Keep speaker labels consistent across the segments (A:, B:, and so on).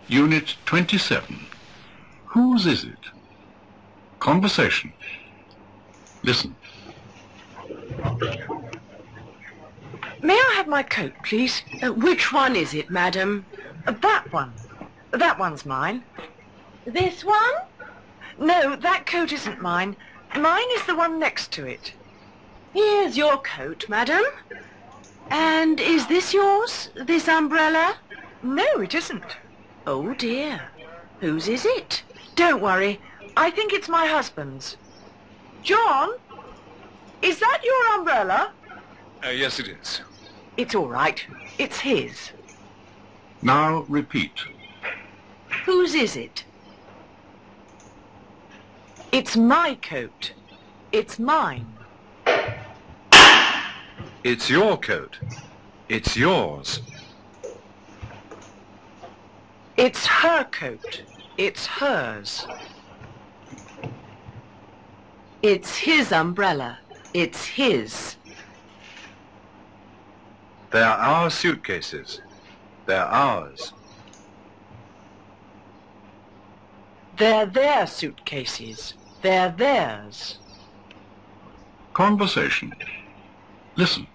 A: Unit 27. Whose is it? Conversation. Listen.
B: May I have my coat, please? Which one is it, madam? That one. That one's mine.
C: This one?
B: No, that coat isn't mine. Mine is the one next to it. Here's your coat, madam. And is this yours, this umbrella? No, it isn't. Oh, dear. Whose is it? Don't worry. I think it's my husband's. John, is that your umbrella?
D: Yes, it is.
B: It's all right. It's his.
A: Now repeat.
B: Whose is it? It's my coat. It's mine.
D: It's your coat. It's yours.
B: It's her coat. It's hers. It's his umbrella. It's his.
D: They're our suitcases. They're ours.
B: They're their suitcases. They're theirs.
A: Conversation. Listen.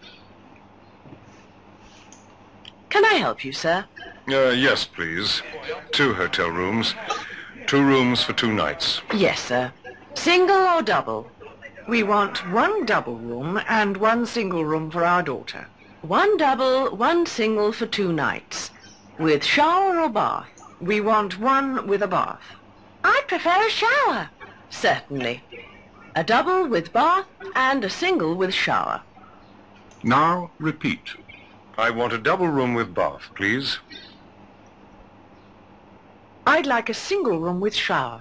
B: Can I help you, sir?
D: Yes, please. 2 hotel rooms. 2 rooms for 2 nights.
B: Yes, sir. Single or double? We want 1 double room and 1 single room for our daughter. 1 double, 1 single for 2 nights. With shower or bath? We want 1 with a bath. I prefer a shower. Certainly. A double with bath and a single with shower.
A: Now repeat.
D: I want a double room with bath, please.
B: I'd like a single room with shower.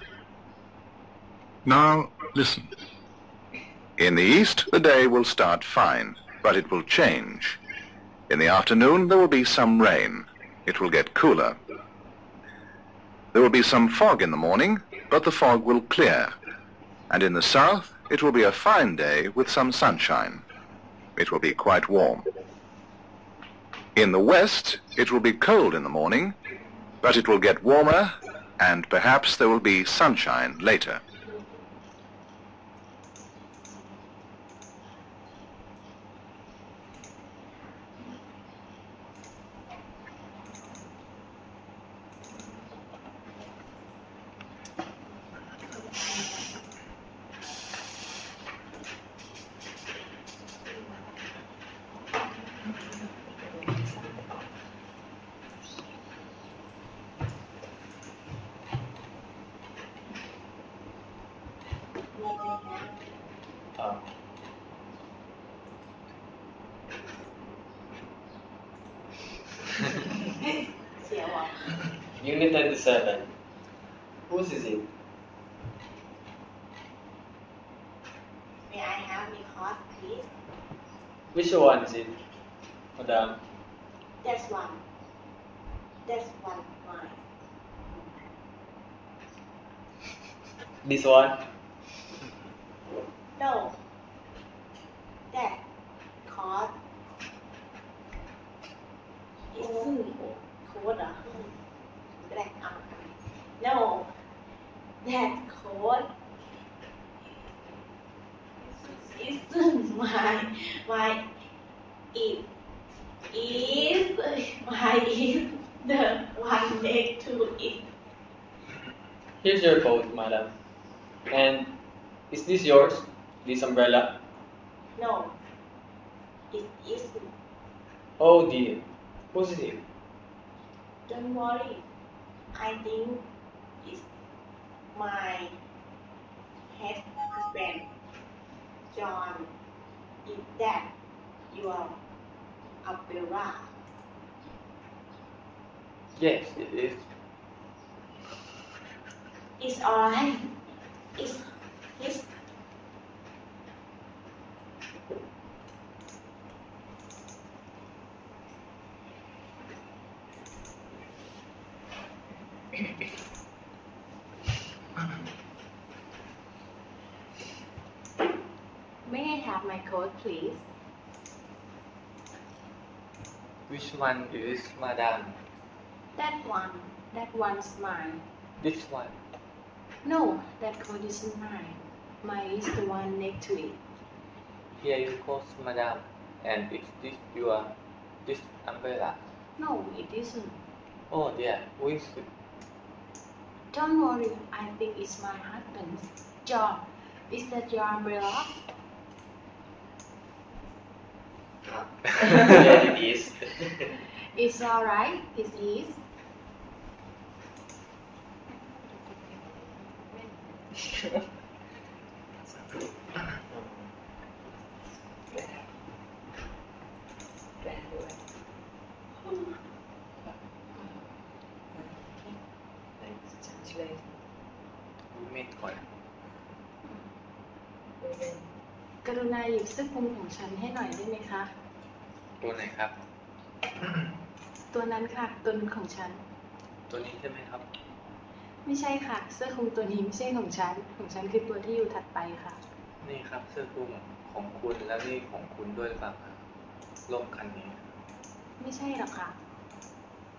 A: Now listen.
E: In the east, the day will start fine, but it will change. In the afternoon, there will be some rain. It will get cooler. There will be some fog in the morning, but the fog will clear. And in the south, it will be a fine day with some sunshine. It will be quite warm. In the west, it will be cold in the morning, but it will get warmer, and perhaps there will be sunshine later.
F: Unit 27. Whose is it?
C: May I have the cost, please?
F: Which one is it, madam?
C: That's one. That's one mine.
F: This one?
C: No. That cost is coat. No. That coat isn't mine. Mine it is mine is the one next to it.
F: Here's your coat, madam. And is this yours? This umbrella?
C: No. It isn't.
F: Oh dear. Whose is it?
C: Don't worry. I think it's my husband, John. Is that your umbrella?
F: Yes, it is.
C: It's alright. It's his. May I have my coat, please?
F: Which one is madam?
C: That one. That one's mine.
F: This one.
C: No, that coat isn't mine. Mine is the one next to it.
F: Here you coat, madam. And is this your this umbrella?
C: No, it isn't.
F: Oh dear, who is it?
C: Don't worry, I think it's my husband. John, is that your umbrella?
F: Yeah, it is.
C: It's alright, it is.
F: Meet ก่อน
C: กรุณาหยิบเสื้อคลุมของฉันให้หน่อยได้ไหมคะ
F: ตัวไหนครับ
C: ตัวนั้นค่ะ ตัวนั้นของฉัน
F: ตัวนี้ใช่ไหมครับ
C: ไม่ใช่ค่ะ เสื้อคลุมตัวนี้ไม่ใช่ของฉัน ของฉันคือตัวที่อยู่ถัดไปค่ะ
F: นี่ครับเสื้อคลุมของคุณแล้วนี่ของคุณด้วยหรือเปล่าครับร่มคันนี้
C: ไม่ใช่หรอกค่ะ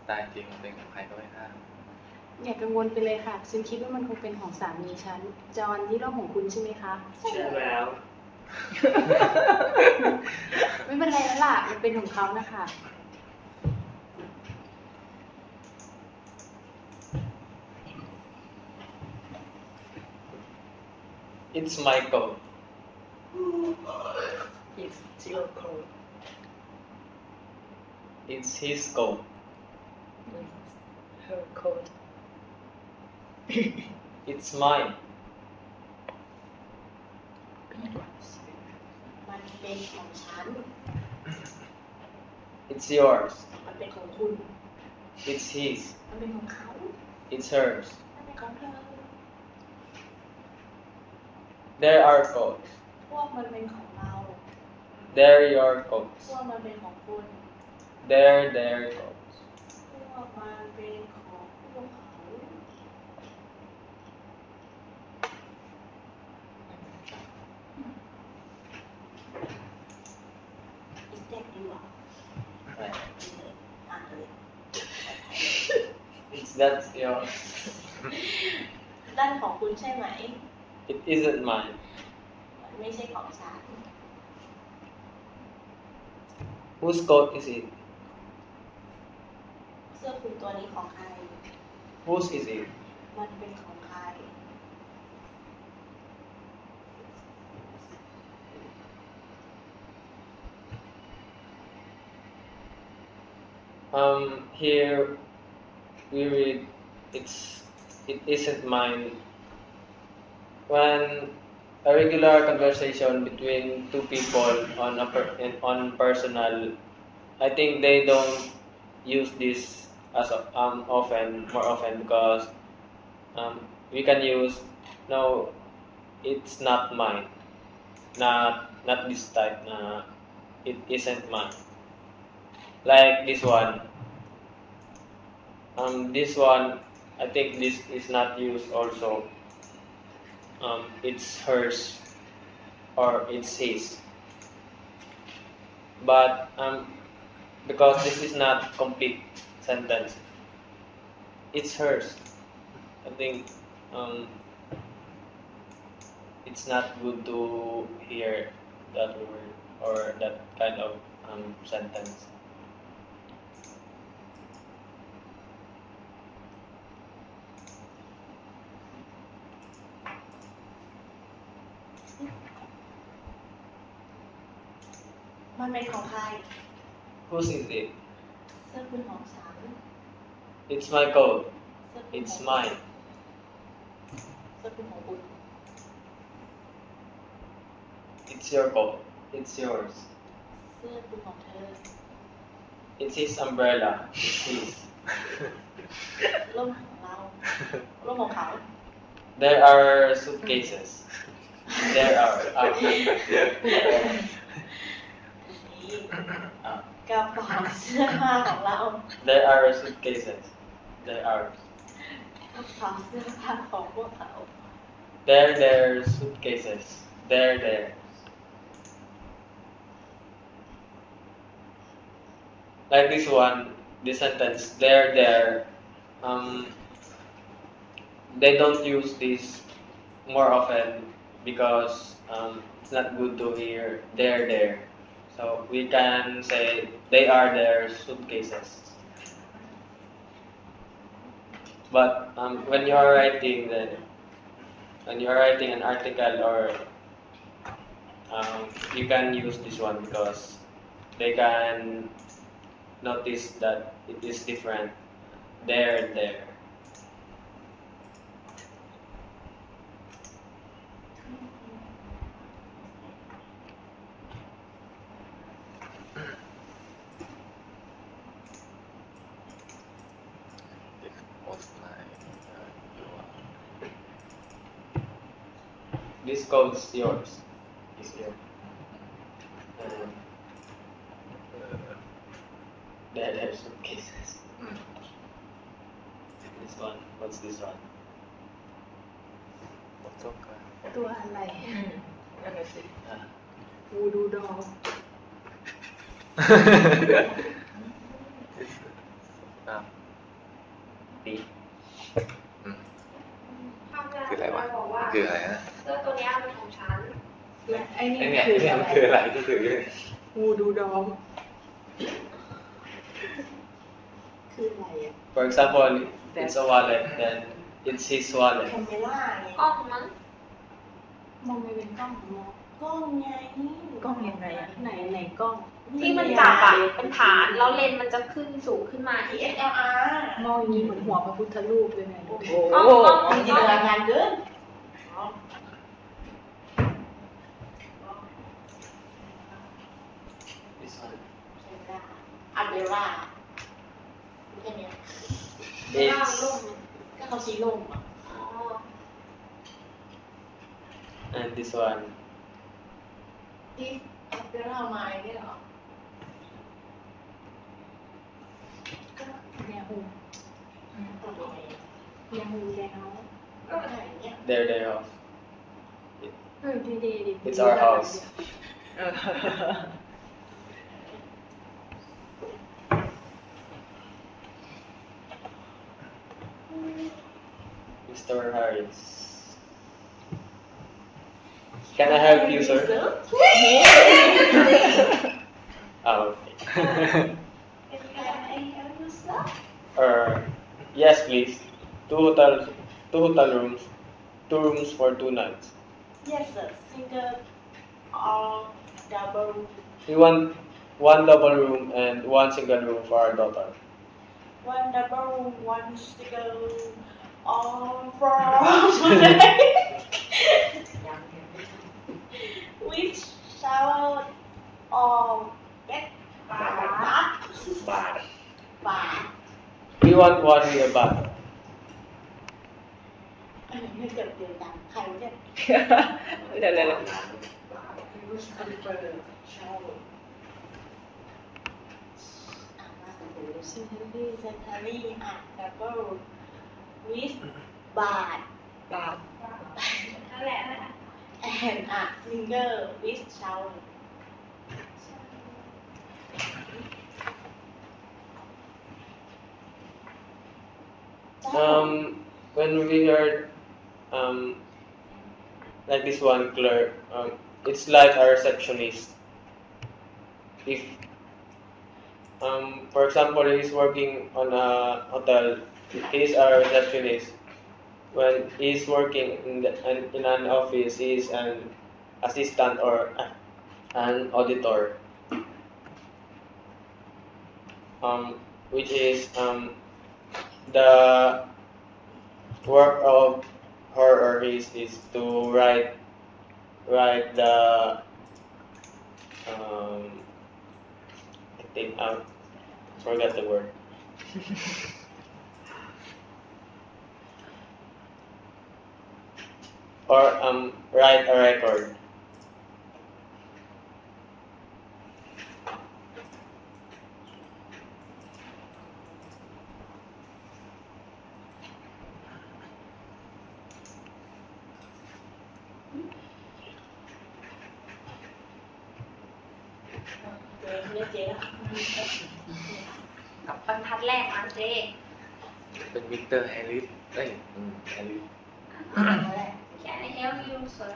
F: ตายจริงเป็นของใครก็ไม่ทราบ
C: อย่ากังวลไปเลยค่ะ ฉันคิดว่ามันคงเป็นของสามีฉัน จอห์นนี่ร่มของคุณใช่ไหมคะ
F: ใช่แล้ว
C: ไม่เป็นไรแล้วล่ะ มันเป็นของเขานะคะ
F: It's my coat.
B: It's your coat.
F: It's his coat.
B: Her coat.
F: It's mine.
C: มันเป็นของฉัน
F: It's yours.
C: มันเป็นของคุณ
F: It's his.
C: มันเป็นของเขา
F: It's hers.
C: มันเป็นของเธอ
F: There are coats.
C: พวกมันเป็นของเรา
F: There your
C: พ
F: coats.
C: วกมันเป็นของคุณ
F: There their coats.
C: พวกมันเป็นของพวกเขา Is that you?
F: Right.
C: อ่านเลย
F: It's that's yours.
C: ด้านของคุณใช่ไหม
F: It isn't mine.
C: มันไม่ใช่ของฉัน
F: Whose coat is it?
C: เสื้อคลุมตัวนี้ของใคร
F: Whose is it?
C: มันเป็นของใคร
F: Here we read it isn't mine. When a regular conversation between two people on personal, I think they don't use this as more often because we can use no, it's not mine, not this type. It isn't mine. Like this one. This one, I think this is not used also. It's hers or it's his. But because this is not complete sentence, it's hers. I think it's not good to hear that word or that kind of sentence.
C: มันเป็นของใคร
F: Whose is it?
C: เสื้อคลุมของฉัน
F: It's my coat.
C: เสื้อคลุม
F: It's
C: ของ
F: mine.
C: เสื้อคลุมของคุณ
F: It's your coat. It's yours.
C: เสื้อคลุมของเธอ
F: It's his umbrella. It's his.
C: ร่มของเรา ร่มของเขา
F: There are suitcases. There are.
C: นี่กระเป๋าเสื้อผ้าของเรา
F: There are suitcases. There are.
C: กระเป๋าเสื้อผ้าของพวกเขา
F: Their suitcases. Their. Like this one, this sentence. Their they don't use this more often because it's not good to hear they're there. So we can say they are their suitcases. But when you are writing an article or you can use this one because they can notice that it is different there and there. This code is yours. Is yours. There are some cases. This one. What's this one?
C: ตัวอะไร
B: นั่นน่ะสิ
C: วูดูดอล
F: B.
G: คืออะไรวะคืออะไรนะ
C: เสื้อตัวนี้เป็นของฉันและไอ้นี่
G: ไอ้เนี่ย
C: คือ
G: เนี่ย
C: อะ
G: มัน
C: ไร
G: คืออะไรที่ถือ
C: วูดูดอลคืออะไรอ่ะ
F: For example, it's a wallet, then it's his wallet.
C: แคมเมล่าไง
H: กล้องมั้ง
C: มองไม่เป็นกล้องมองกล้องไง
B: กล้องยังไงอะ
C: ไหนกล้อง
H: ที่มันจับอะเป็นฐานแล้วเลนส์มันจะขึ้นสูงขึ้นมา
C: DSLR มองอย่างนี้เหมือนหัวพระพุทธรูปเลยไง
B: โอ้โห
C: จินตนาการเกิน
F: This one.
C: อันเบล่าแค่เนี้ย
F: It's
C: ก็เขาชี้ล่มอ่ะ
H: อ๋อ
F: and this one.
C: ที่อันเบล่าไม้เนี่ยเหรอก็แนวหูแนวหูแล้วก็ไหนเนี่ย
F: They're off.
C: ดี
F: It's our house.
B: เออ
F: Mr. Harris. Can I help you, sir? Oh, okay. Yes, please. Two hotel rooms. 2 rooms for 2 nights.
C: Yes sir single or double
F: We want 1 double room and 1 single room for our daughter.
C: one double one single all for which shower or bed bath
F: We want one with a bath.
C: ไม่เกิดเดือนดังใครเนี่ย
B: เดี๋ยว
C: which prefer shower Century at double with bath
B: บาท
H: นั่นแหละนั่นแหละ
C: and a single with shower
F: When we heard like this one clerk, it's like a receptionist. If for example he's working on a hotel, he's a receptionist. When he's working in an office, he's an assistant or an auditor. Which is the work of her or his is to write the I think I forgot the word. Or write a record.
H: บรรทัดแรกมาเจ๊
G: เป็นวิกเตอร์แฮร์ริสแฮร์ริส
H: Can I help you sir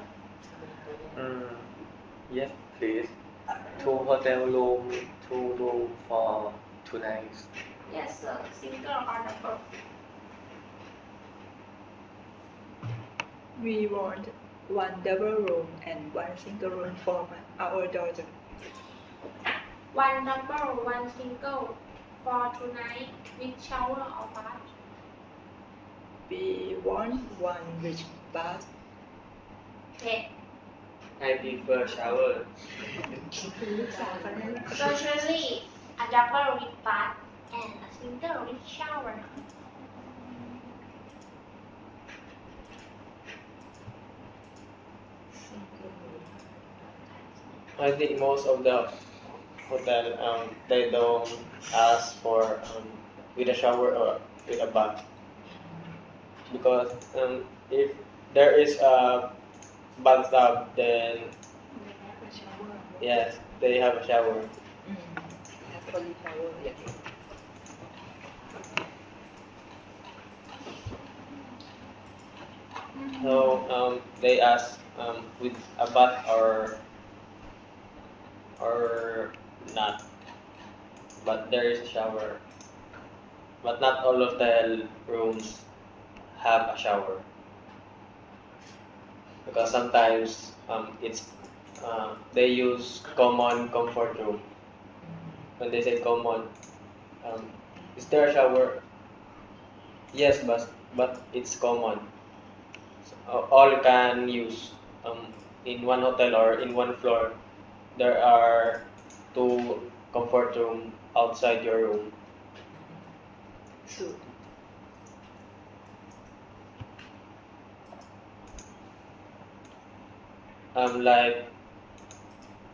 G: Yes please 2 hotel room 2 room for 2 nights
H: Yes sir single or double
I: We want one double room and one single room for our daughter.
H: One double one single for tonight with shower or bath
I: We want one with bath.
H: Okay
F: I prefer shower
H: Usually a double with bath and a single with shower
F: I think most of the hotel they don't ask for with a shower or with a bath because if there is a bathtub then yes they have a shower
I: Have only shower, yeah.
F: so they ask with a bath or not but there is a shower but not all hotel rooms have a shower because sometimes it's they use common comfort room. When they say common, is there a shower? Yes, but it's common. So, all can use in one hotel or in one floor. There are 2 comfort room outside your room.
I: So,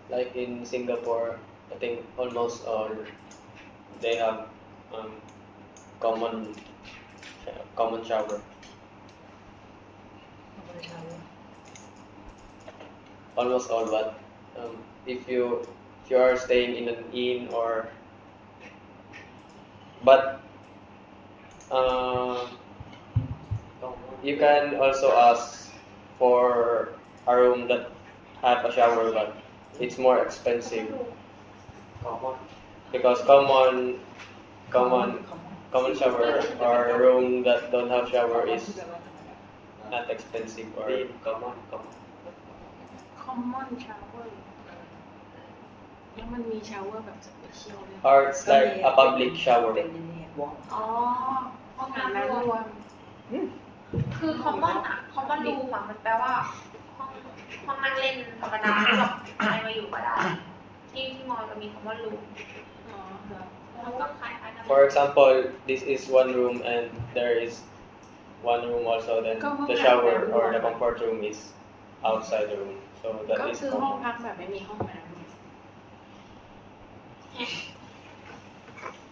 F: Like in Singapore, I think almost all they have common shower.
I: our shower.
F: Almost all, but if you are staying in an inn or but you can also ask for a room that have a shower, but it's more expensive because common shower or room that don't have shower is not expensive or common.
B: common shower แล้วมันมี shower แบบ special ด้วย
F: Or it's like a public shower.
I: เป็นนี่วอร์ม
H: อ๋อห้อง
B: อาบ
H: น้ำร
B: น้ำร
H: ว
B: ว
H: ม
B: ม
H: คือ common อะ common room อะมันแปลว่าห้องนั่งเล่นธรรมดาที่แบบใครมาอยู่ก็ได้ที่มอจะมี common room
B: อ๋อครับ
H: แล้วก็คล้ายๆกัน
F: For example, this is one room and there is one room also. Then the shower or the comfort room is outside the room. So
B: ก็
F: that is
B: คือห้อง
F: common.
B: พักแบบไม่มีห้องน้ำ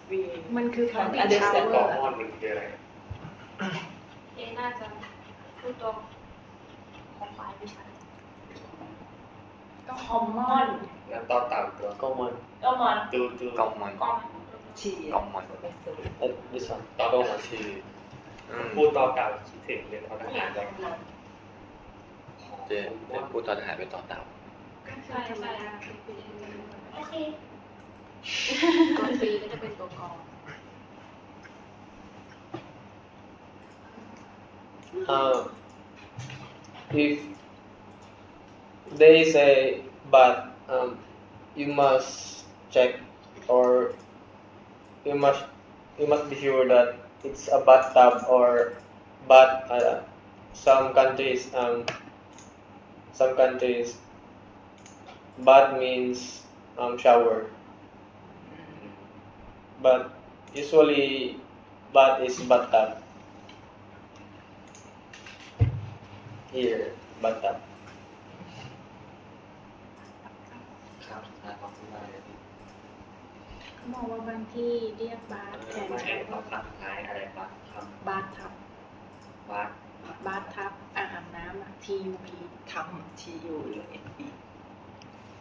I: We
B: มันคือ public
I: understand
B: shower
G: ข้อหนึ่งคืออะไร
H: เอ๊ะน่าจะพูดตัวของฝ่ายไม่ใช่ก็ common
G: แล้วต่อเต่าตัว
F: Common.
H: common
G: ดูกองมัน
H: กอง
I: ชี
G: กองมัน
F: This one.
G: ต่อ
F: Common.
G: ชี
J: พูดต่อเก่าคิดถึงเรียนทอทหารเลย
G: เจะพูดตอนหายไปต่อเต่า
H: ใช่ใช่โอเค
B: ตัวปีก็จะเป็นตัวกอง
F: If they say but you must check or you must be sure that it's a bathtub or bath. Some countries bath means shower, but usually bath is bathtub. Here, bathtub.
G: ครับสุดท้ายของคุณนาย
B: เขาบอกว่าบางที่เรียกบาร์แทน
J: ไม่
B: ใช้
J: เอาคำท้ายอะไรปะค
B: บาร์ทับ
J: ำวัด
B: บาร์ทับอาบน้ำอะ TUP
I: ทำ TU หรือ NB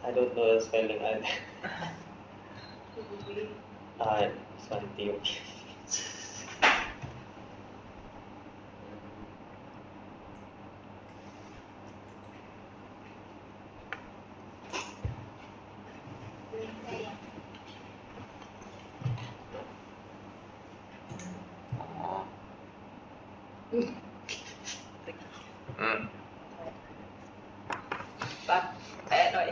F: I don't know the spelling either. It's one TUP.
I: ตัดแปะหน่อย